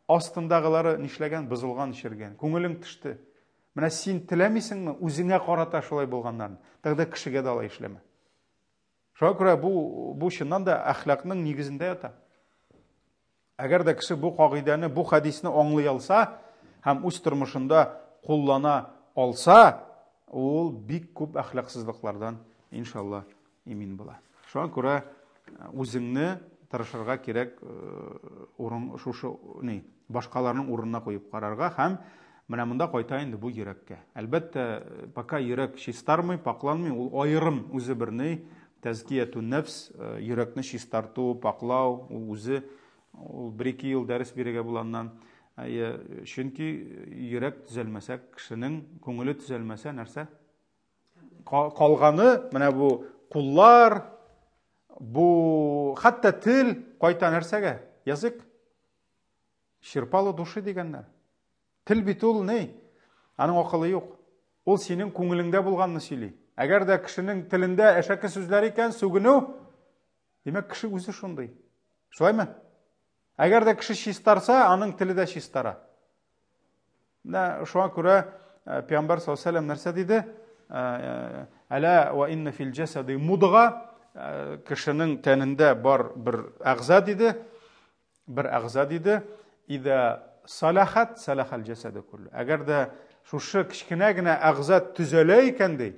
астындагылары нишләгән, бузылган, ишергән. Күңелең төште. Менә син теләмисеңме, үзеңә карата шулай булганнарын? Тогда кешегә дә алай эшләмә. Шуңа күрә бу чыннан да әхлакның нигезендә ята. Әгәр дә кеше бу кагыйдәне, бу хадисне аңлый алса һәм үз тормышында куллана алса, ул бик күп әхлаксызлыклардан иншалла имин була. Шуңа күрә үзеңне тырышырга кирәк, шушы башкаларның урынына куеп карарга һәм менә монда кайта инде бу йөрәккә. Әлбәттә, пока йөрәк чистармый, пакланмый, ул аерым үзе берне тәзкияту нәфс, йөрәкне чистарту, паклау, үзе ул 1-2 ел дәрес бирергә булганнан. Чөнки йөрәк төзәлмәсә, кешенең күңеле төзәлмәсә, нәрсә? Калганы менә бу куллар, бу хәтта тел кайта нәрсәгә? Язык. Ширпалы души дигәннәр. Тел бит ул ни? Аның акылы юк. Ул синең күңелеңдә булганны сөйли. Әгәр дә кешенең телендә әшәке сүзләр икән, сүгенү, димәк кеше үзе шундый. Шулаймы? Әгәр дә кеше чистарса, аның теле дә чистара. Менә шуңа күрә Пәйгамбәр саллаллаһу алейһи ва саллям нәрсә диде? Әла ва инна фил җасади мудга, кешенең тәнендә бар бер әгъза диде. Бер әгъза диде. Ида салахат салахал жасаду куллу. Әгәр дә шушы кичкенә генә әгъза төзәлә икән ди,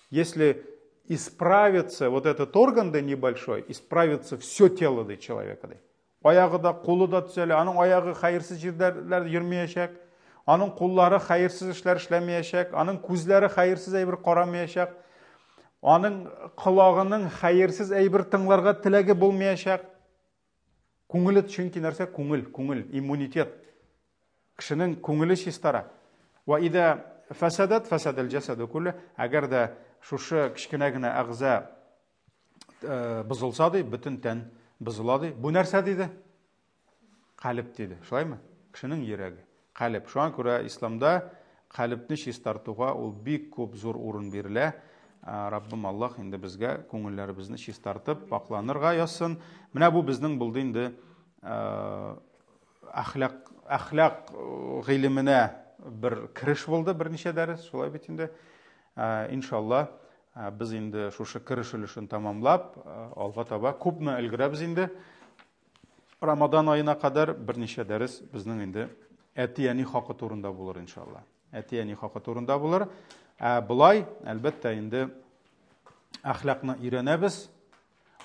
если исправится вот этот орган да небольшой, исправится все тело ди человека ди. Аягы да, кулы да төзәлә, аның аягы хәерсез җирдә йөрмәячәк, аның куллары хәерсез эшләр эшләмәячәк, аның күзләре хәерсез әйбер карамаячак, аның колагының хәерсез әйбер тыңларга теләге булмаячак. Күңеле чөнки нәрсә? Күңел, иммунитет. Кешенең күңеле чистара. Ва ида фасадат фасадал жасаду куллу. Әгәр дә шушы кичкенә генә әгъза бузылса ди, бөтен тән бузыла ди. Бу нәрсә диде? Калб диде. Шулаймы? Кешенең йөрәге. Калб. Шуңа күрә исламда калбны чистартуга ул бик күп зур урын бирелә. Раббым Аллаһ инде безгә күңелләребезне чистартып, пакланырга язсын. Менә бу безнең булды инде әхлак гыйлеменә бер киреш булды, берничә дәрес, шулай бит инде. Иншаллах, без инде шушы киреш өлешен тамамлап, алга таба күпме өлгерәбез инде. Рамадан айына кадәр берничә дәрес безнең инде әти-әни хакы турында булыр иншаллах. Әти-әни хакы турында булыр. Булай, әлбәттә инде әхлакны өйрәнәбез.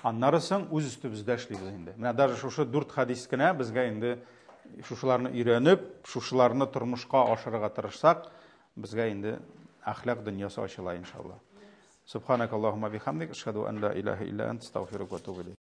Аннары соң үз өстебездә эшлибез инде. Менә даже шушы 4 хадис кенә безгә инде шушыларны өйрәнеп, шушыларны тормышка ашырырга тырышсак, безгә инде әхлак дөньясы ачыла иншаллах. Субханакаллаһумма бихамдик, ашһаду ан ла илаха илля анта, астагфирука ва атубу илейк.